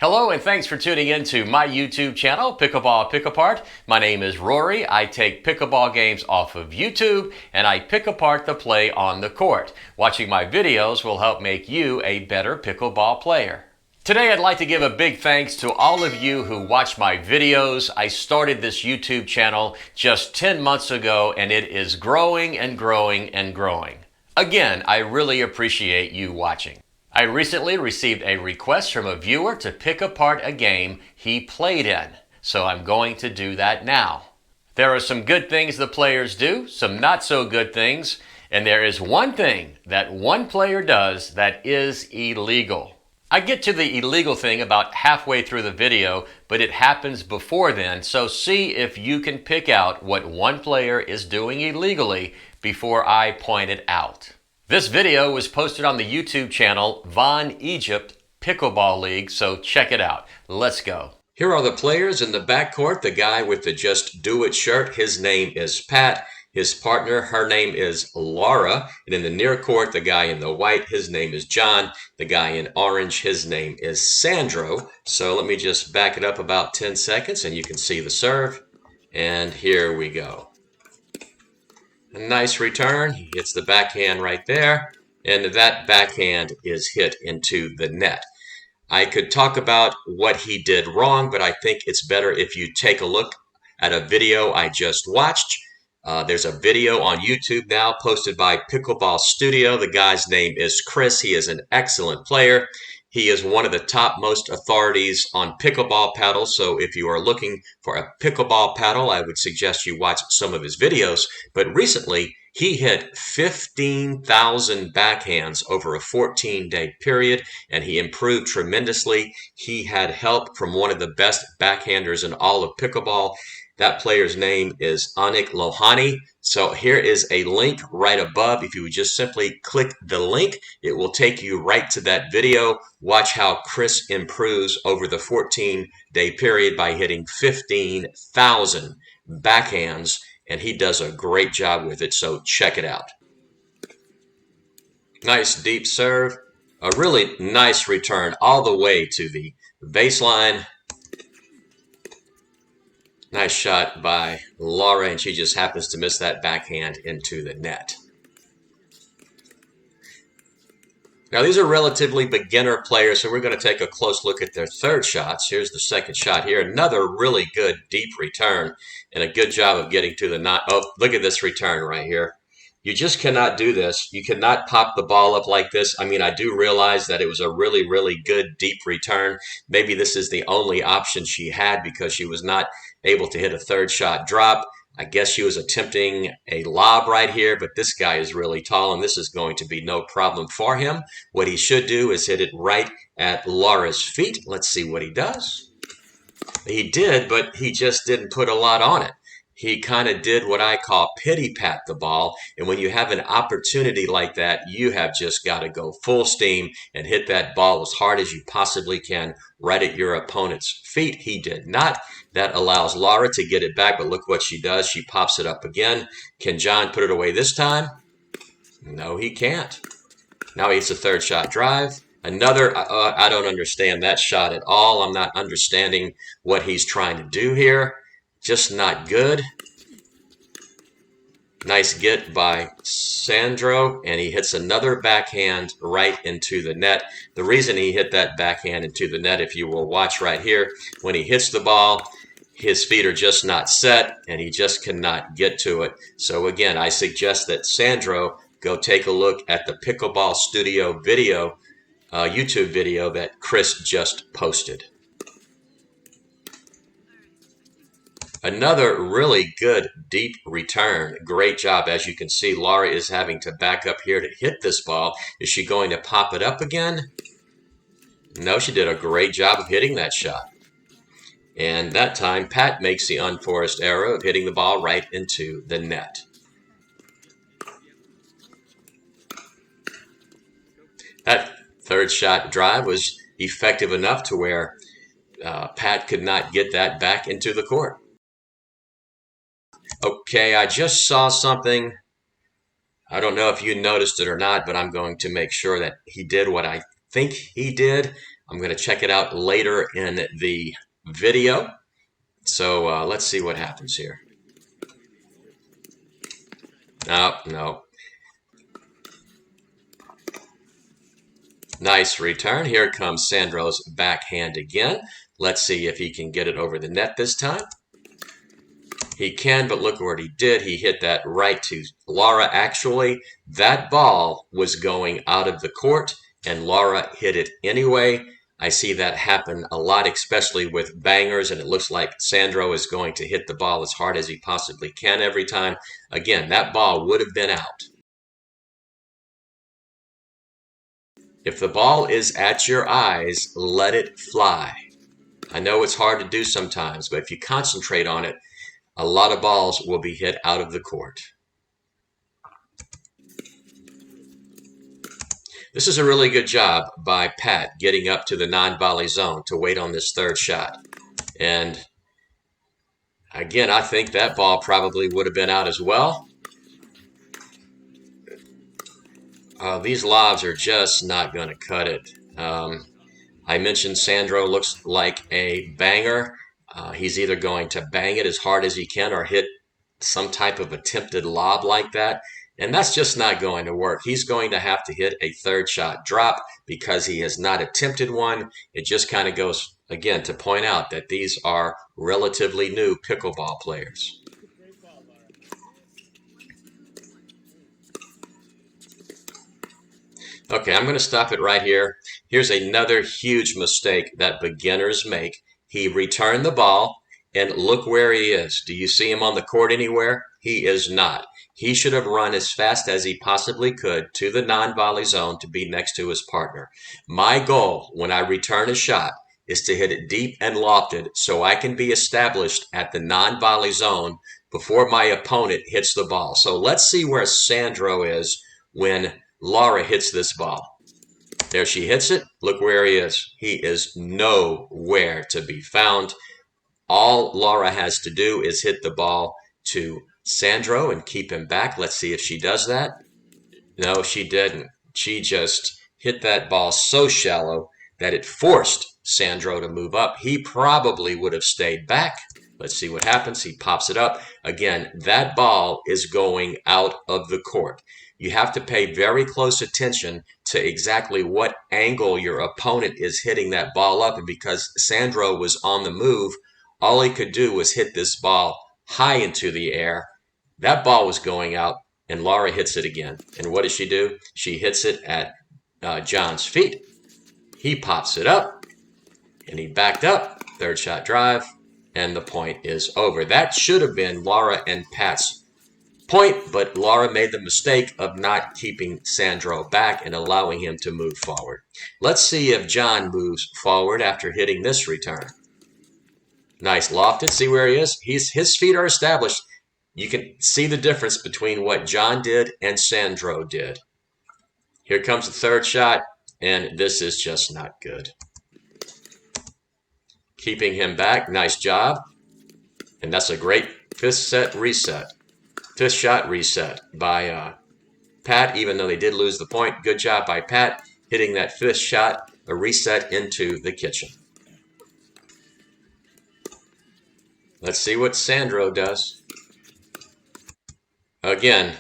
Hello and thanks for tuning in to my YouTube channel, Pickleball Pick Apart. My name is Rory. I take pickleball games off of YouTube and I pick apart the play on the court. Watching my videos will help make you a better pickleball player. Today I'd like to give a big thanks to all of you who watch my videos. I started this YouTube channel just 10 months ago and it is growing and growing and growing. Again, I really appreciate you watching. I recently received a request from a viewer to pick apart a game he played in, so I'm going to do that now. There are some good things the players do, some not so good things, and there is one thing that one player does that is illegal. I get to the illegal thing about halfway through the video, but it happens before then, so see if you can pick out what one player is doing illegally before I point it out. This video was posted on the YouTube channel Von Egypt Pickleball League, so check it out. Let's go. Here are the players in the backcourt. The guy with the Just Do It shirt, his name is Pat. His partner, her name is Laura. And in the near court, the guy in the white, his name is John. The guy in orange, his name is Sandro. So let me just back it up about 10 seconds and you can see the serve. And here we go. A nice return. He hits the backhand right there, and that backhand is hit into the net. I could talk about what he did wrong, but I think it's better if you take a look at a video I just watched. There's a video on YouTube now posted by Pickleball Studio. The guy's name is Chris. He is an excellent player. He is one of the topmost authorities on pickleball paddles, so if you are looking for a pickleball paddle, I would suggest you watch some of his videos. But recently, he hit 15,000 backhands over a 14-day period, and he improved tremendously. He had help from one of the best backhanders in all of pickleball. That player's name is Anik Lohani. So here is a link right above. If you would just simply click the link, it will take you right to that video. Watch how Chris improves over the 14-day period by hitting 15,000 backhands, and he does a great job with it, so check it out. Nice deep serve. A really nice return all the way to the baseline. Nice shot by Laura, and she just happens to miss that backhand into the net. Now, these are relatively beginner players, so we're going to take a close look at their third shots. Here's the second shot here. Another really good deep return, and a good job of getting to the knot. Oh, look at this return right here. You just cannot do this. You cannot pop the ball up like this. I mean, I do realize that it was a really, really good deep return. Maybe this is the only option she had because she was not able to hit a third shot drop. I guess she was attempting a lob right here, but this guy is really tall, and this is going to be no problem for him. What he should do is hit it right at Laura's feet. Let's see what he does. He did, but he just didn't put a lot on it. He kind of did what I call pity pat the ball, and when you have an opportunity like that, you have just got to go full steam and hit that ball as hard as you possibly can right at your opponent's feet. He did not. That allows Laura to get it back, but look what she does. She pops it up again. Can John put it away this time? No, he can't. Now he hits a third shot drive. Another, I don't understand that shot at all. I'm not understanding what he's trying to do here. Just not good. Nice get by Sandro, and he hits another backhand right into the net. The reason he hit that backhand into the net, if you will watch right here, when he hits the ball, his feet are just not set, and he just cannot get to it. So again, I suggest that Sandro go take a look at the Pickleball Studio video, YouTube video that Chris just posted. Another really good deep return. Great job. As you can see, Laura is having to back up here to hit this ball. Is she going to pop it up again? No, she did a great job of hitting that shot. And that time, Pat makes the unforced error of hitting the ball right into the net. That third shot drive was effective enough to where Pat could not get that back into the court. Okay, I just saw something. I don't know if you noticed it or not, but I'm going to make sure that he did what I think he did. I'm going to check it out later in the video. So let's see what happens here. No. Nice return. Here comes Sandro's backhand again. Let's see if he can get it over the net this time. He can, but look what he did. He hit that right to Laura. Actually, that ball was going out of the court, and Laura hit it anyway. I see that happen a lot, especially with bangers, and it looks like Sandro is going to hit the ball as hard as he possibly can every time. Again, that ball would have been out. If the ball is at your eyes, let it fly. I know it's hard to do sometimes, but if you concentrate on it, a lot of balls will be hit out of the court. This is a really good job by Pat getting up to the non-volley zone to wait on this third shot. And again, I think that ball probably would have been out as well. These lobs are just not going to cut it. I mentioned Sandro looks like a banger. He's either going to bang it as hard as he can or hit some type of attempted lob like that. And that's just not going to work. He's going to have to hit a third shot drop because he has not attempted one. It just kind of goes, again, to point out that these are relatively new pickleball players. Okay, I'm going to stop it right here. Here's another huge mistake that beginners make. He returned the ball, and look where he is. Do you see him on the court anywhere? He is not. He should have run as fast as he possibly could to the non-volley zone to be next to his partner. My goal when I return a shot is to hit it deep and lofted so I can be established at the non-volley zone before my opponent hits the ball. So let's see where Sandro is when Laura hits this ball. There she hits it. Look where he is. He is nowhere to be found. All Laura has to do is hit the ball to Sandro and keep him back. Let's see if she does that. No, she didn't. She just hit that ball so shallow that it forced Sandro to move up. He probably would have stayed back. Let's see what happens. He pops it up. Again, that ball is going out of the court. You have to pay very close attention to exactly what angle your opponent is hitting that ball up. And because Sandro was on the move, all he could do was hit this ball high into the air. That ball was going out, and Laura hits it again. And what does she do? She hits it at John's feet. He pops it up, and he backed up. Third shot drive, and the point is over. That should have been Laura and Pat's point, but Laura made the mistake of not keeping Sandro back and allowing him to move forward. Let's see if John moves forward after hitting this return. Nice lofted. See where he is? His feet are established. You can see the difference between what John did and Sandro did. Here comes the third shot, and this is just not good. Keeping him back. Nice job. And that's a great fifth shot reset by Pat, even though they did lose the point. Good job by Pat hitting that fifth shot, a reset into the kitchen. Let's see what Sandro does. Again,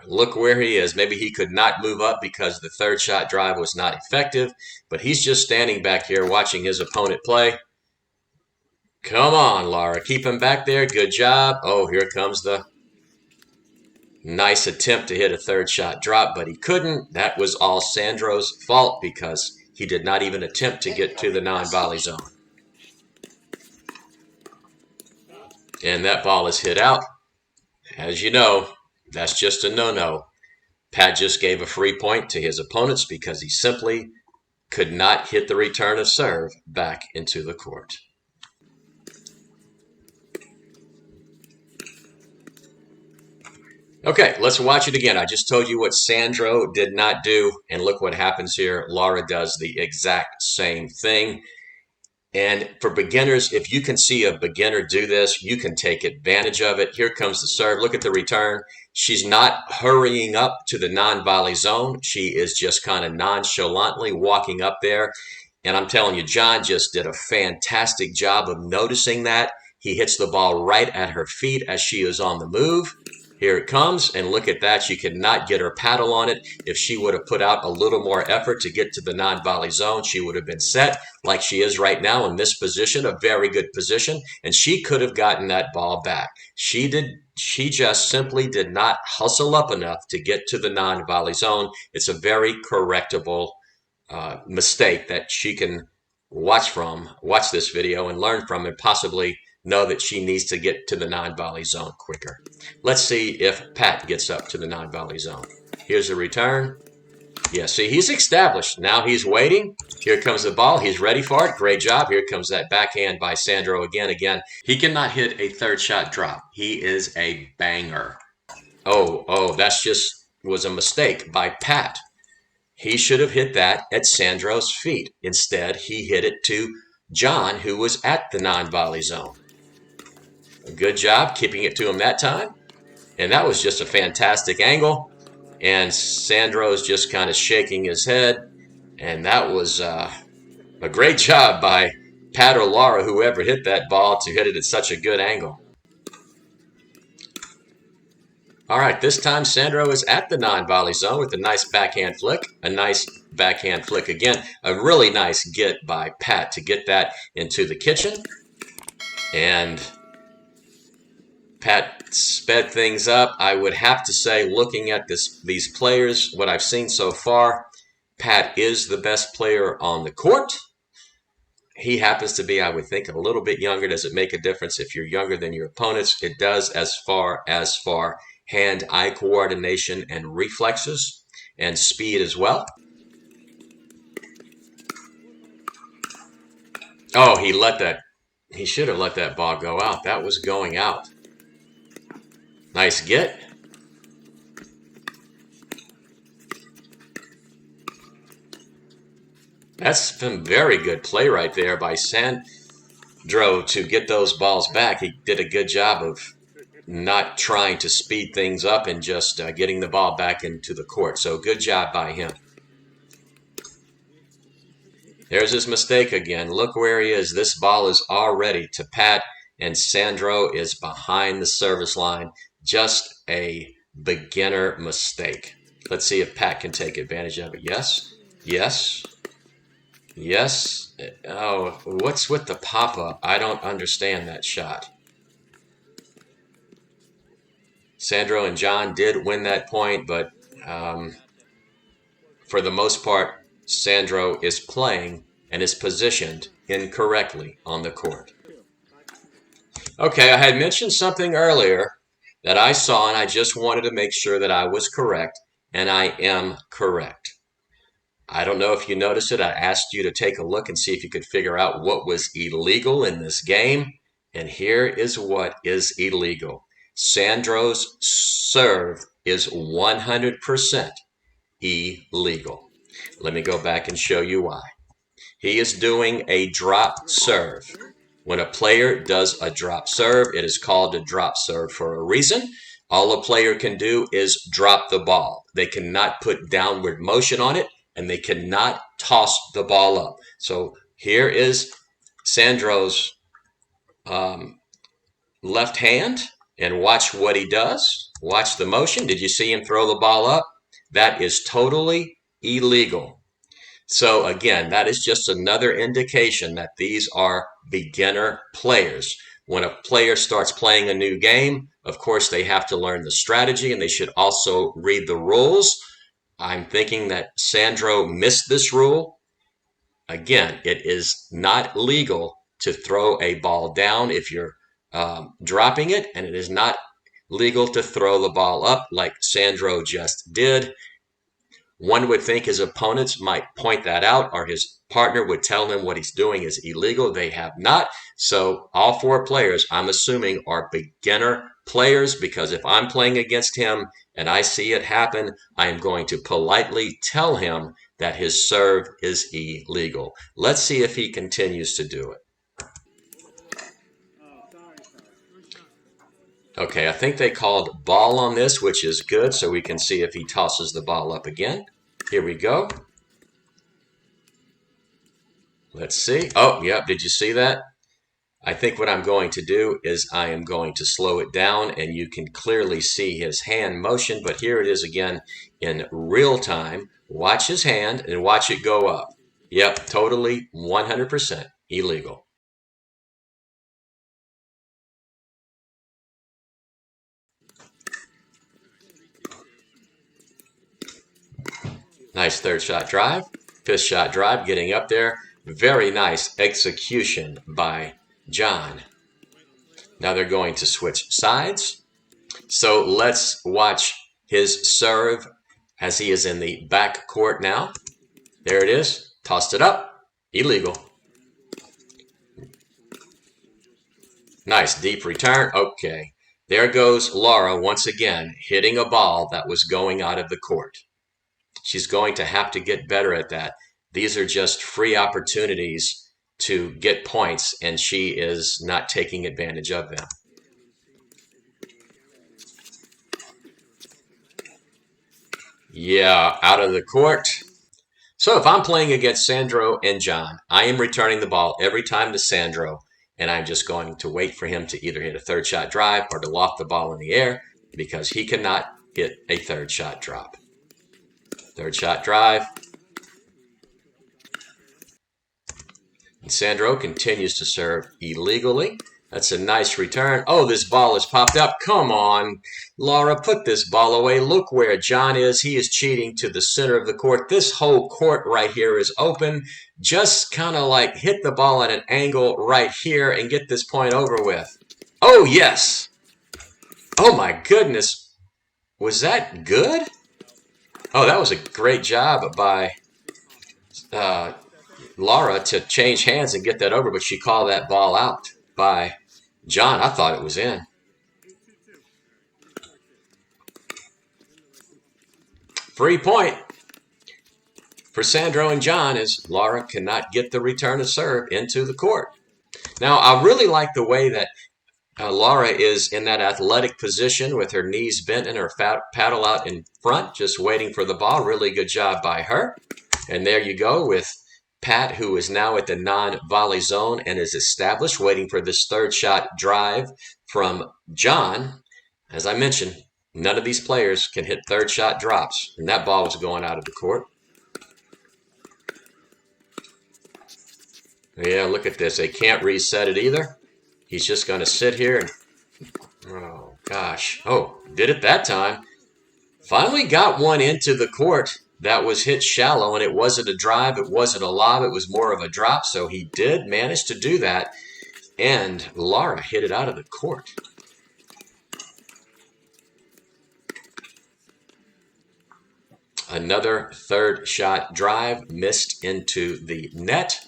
look where he is. Maybe he could not move up because the third shot drive was not effective, but he's just standing back here watching his opponent play. Come on, Laura. Keep him back there. Good job. Oh, here comes the nice attempt to hit a third shot drop, but he couldn't. That was all Sandro's fault because he did not even attempt to get to the non-volley zone. And that ball is hit out. As you know, that's just a no-no. Pat just gave a free point to his opponents because he simply could not hit the return of serve back into the court. Okay, let's watch it again. I just told you what Sandro did not do, and look what happens here. Laura does the exact same thing. And for beginners, if you can see a beginner do this, you can take advantage of it. Here comes the serve. Look at the return. She's not hurrying up to the non-volley zone. She is just kind of nonchalantly walking up there. And I'm telling you, John just did a fantastic job of noticing that. He hits the ball right at her feet as she is on the move. Here it comes, and look at that. She could not get her paddle on it. If she would have put out a little more effort to get to the non-volley zone, she would have been set like she is right now in this position, a very good position, and she could have gotten that ball back. She just simply did not hustle up enough to get to the non-volley zone. It's a very correctable mistake that she can watch this video and learn from, and possibly know that she needs to get to the non-volley zone quicker. Let's see if Pat gets up to the non-volley zone. Here's the return. Yeah, see, he's established. Now he's waiting. Here comes the ball. He's ready for it. Great job. Here comes that backhand by Sandro again. He cannot hit a third shot drop. He is a banger. Oh, that's just was a mistake by Pat. He should have hit that at Sandro's feet. Instead, he hit it to John, who was at the non-volley zone. Good job keeping it to him that time. And that was just a fantastic angle. And Sandro's just kind of shaking his head. And that was a great job by Pat or Laura, whoever hit that ball, to hit it at such a good angle. All right, this time Sandro is at the non-volley zone with a nice backhand flick. A nice backhand flick again. A really nice get by Pat to get that into the kitchen. And Pat sped things up. I would have to say, looking at these players, what I've seen so far, Pat is the best player on the court. He happens to be, I would think, a little bit younger. Does it make a difference if you're younger than your opponents? It does, as far hand-eye coordination and reflexes and speed as well. Oh, he should have let that ball go out. That was going out. Nice get. That's some very good play right there by Sandro to get those balls back. He did a good job of not trying to speed things up and just getting the ball back into the court. So good job by him. There's his mistake again. Look where he is. This ball is already to Pat, and Sandro is behind the service line. Just a beginner mistake. Let's see if Pat can take advantage of it. Yes. Yes. Yes. Oh, what's with the pop-up? I don't understand that shot. Sandro and John did win that point, but for the most part, Sandro is playing and is positioned incorrectly on the court. Okay, I had mentioned something earlier that I saw, and I just wanted to make sure that I was correct, and I am correct. I don't know if you noticed it. I asked you to take a look and see if you could figure out what was illegal in this game, and here is what is illegal. Sandro's serve is 100% illegal. Let me go back and show you why. He is doing a drop serve. When a player does a drop serve, it is called a drop serve for a reason. All a player can do is drop the ball. They cannot put downward motion on it, and they cannot toss the ball up. So here is Sandro's left hand, and watch what he does. Watch the motion. Did you see him throw the ball up? That is totally illegal. So again, that is just another indication that these are beginner players. When a player starts playing a new game, of course, they have to learn the strategy, and they should also read the rules. I'm thinking that Sandro missed this rule. Again, it is not legal to throw a ball down if you're dropping it, and it is not legal to throw the ball up like Sandro just did. One would think his opponents might point that out, or his partner would tell him what he's doing is illegal. They have not. So all four players, I'm assuming, are beginner players, because if I'm playing against him and I see it happen, I am going to politely tell him that his serve is illegal. Let's see if he continues to do it. Okay, I think they called ball on this, which is good, so we can see if he tosses the ball up again. Here we go. Let's see. Oh, yep. Did you see that? I think what I'm going to do is I am going to slow it down and you can clearly see his hand motion, but here it is again in real time. Watch his hand and watch it go up. Yep, totally 100% illegal. Nice third shot drive, fifth shot drive, getting up there. Very nice execution by John. Now they're going to switch sides. So let's watch his serve as he is in the back court now. There it is. Tossed it up. Illegal. Nice deep return. Okay. There goes Laura once again hitting a ball that was going out of the court. She's going to have to get better at that. These are just free opportunities to get points, and she is not taking advantage of them. Yeah, out of the court. So if I'm playing against Sandro and John, I am returning the ball every time to Sandro, and I'm just going to wait for him to either hit a third shot drive or to loft the ball in the air because he cannot hit a third shot drop. Third shot drive. And Sandro continues to serve illegally. That's a nice return. Oh, this ball has popped up. Come on, Laura, put this ball away. Look where John is. He is cheating to the center of the court. This whole court right here is open. Just kind of like hit the ball at an angle right here and get this point over with. Oh, yes. Oh, my goodness. Was that good? Oh, that was a great job by Laura to change hands and get that over, but she called that ball out by John. I thought it was in. Free point for Sandro and John as Laura cannot get the return of serve into the court. Now, I really like the way that Laura is in that athletic position with her knees bent and her paddle out in front, just waiting for the ball. Really good job by her. And there you go with Pat, who is now at the non-volley zone and is established, waiting for this third shot drive from John. As I mentioned, none of these players can hit third shot drops, and that ball was going out of the court. Yeah, look at this. They can't reset it either. He's just going to sit here and, oh, gosh. Oh, did it that time. Finally got one into the court that was hit shallow, and it wasn't a drive, it wasn't a lob, it was more of a drop, so he did manage to do that, and Laura hit it out of the court. Another third shot drive missed into the net.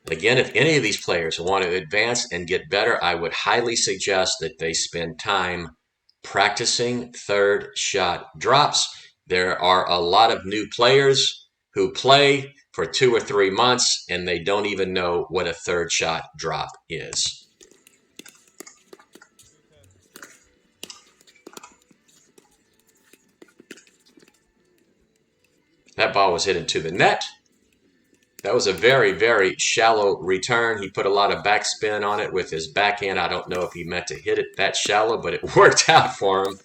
Again, if any of these players want to advance and get better, I would highly suggest that they spend time practicing third shot drops. There are a lot of new players who play for 2 or 3 months and they don't even know what a third shot drop is. That ball was hit into the net. That was a very, very shallow return. He put a lot of backspin on it with his backhand. I don't know if he meant to hit it that shallow, but it worked out for him.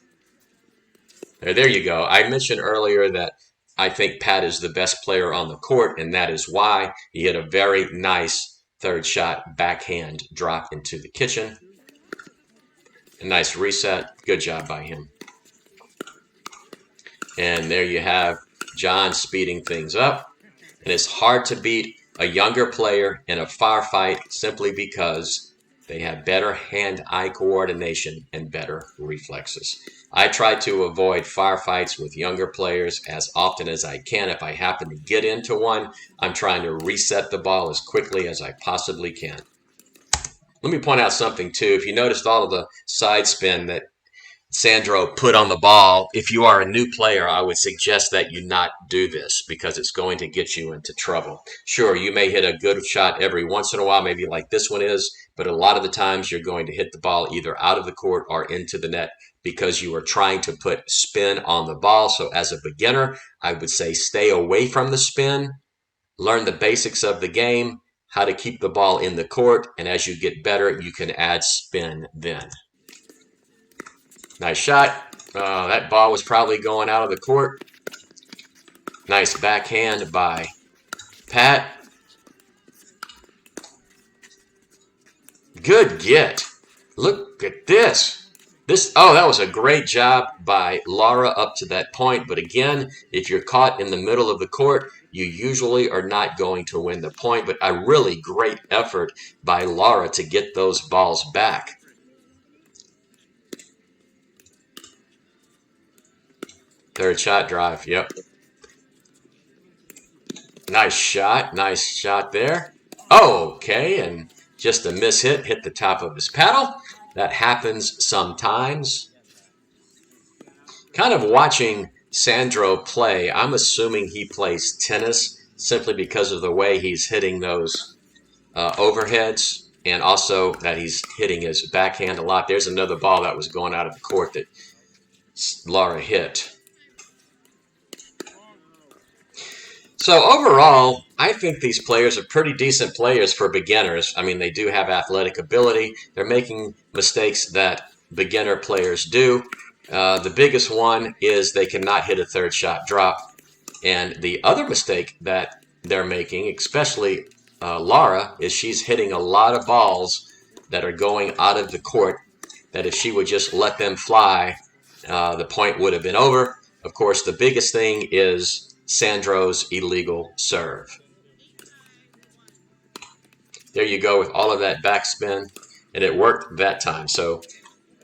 There you go. I mentioned earlier that I think Pat is the best player on the court, and that is why he hit a very nice third shot backhand drop into the kitchen. A nice reset. Good job by him. And there you have John speeding things up. And it's hard to beat a younger player in a firefight simply because they have better hand-eye coordination and better reflexes. I try to avoid firefights with younger players as often as I can. If I happen to get into one, I'm trying to reset the ball as quickly as I possibly can. Let me point out something too. If you noticed all of the side spin that Sandro put on the ball, if you are a new player, I would suggest that you not do this because it's going to get you into trouble. Sure, you may hit a good shot every once in a while, maybe like this one is, but a lot of the times you're going to hit the ball either out of the court or into the net because you are trying to put spin on the ball. So as a beginner, I would say stay away from the spin learn the basics of the game, how to keep the ball in the court, and as you get better, you can add spin then. Nice shot. That ball was probably going out of the court. Nice backhand by Pat. Good get. Look at this. That was a great job by Laura up to that point. But again, if you're caught in the middle of the court, you usually are not going to win the point. But a really great effort by Laura to get those balls back. Third shot drive, yep. Nice shot there. Okay, and just a miss hit the top of his paddle. That happens sometimes. Kind of watching Sandro play, I'm assuming he plays tennis simply because of the way he's hitting those overheads, and also that he's hitting his backhand a lot. There's another ball that was going out of the court that Laura hit. So overall, I think these players are pretty decent players for beginners. I mean, they do have athletic ability. They're making mistakes that beginner players do. The biggest one is they cannot hit a third shot drop. And the other mistake that they're making, especially Laura, is she's hitting a lot of balls that are going out of the court, that if she would just let them fly, the point would have been over. Of course, the biggest thing is Sandro's illegal serve. There you go with all of that backspin, and it worked that time. So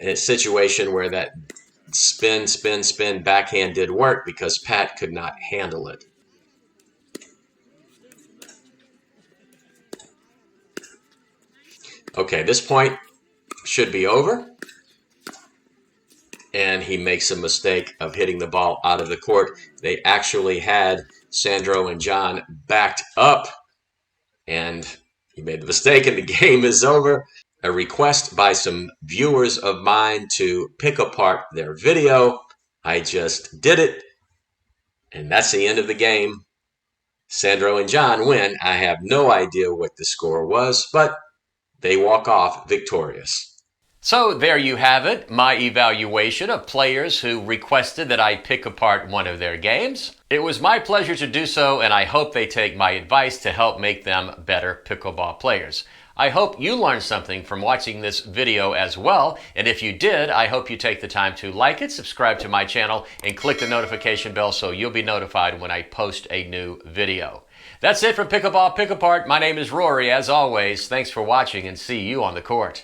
in a situation where that spin backhand did work because Pat could not handle it. Okay, this point should be over. And he makes a mistake of hitting the ball out of the court. They actually had Sandro and John backed up, and he made the mistake, and the game is over. A request by some viewers of mine to pick apart their video. I just did it, and that's the end of the game. Sandro and John win. I have no idea what the score was, but they walk off victorious. So there you have it, my evaluation of players who requested that I pick apart one of their games. It was my pleasure to do so, and I hope they take my advice to help make them better pickleball players. I hope you learned something from watching this video as well, and if you did, I hope you take the time to like it, subscribe to my channel, and click the notification bell so you'll be notified when I post a new video. That's it for Pickleball Pick Apart. My name is Rory. As always, thanks for watching, and see you on the court.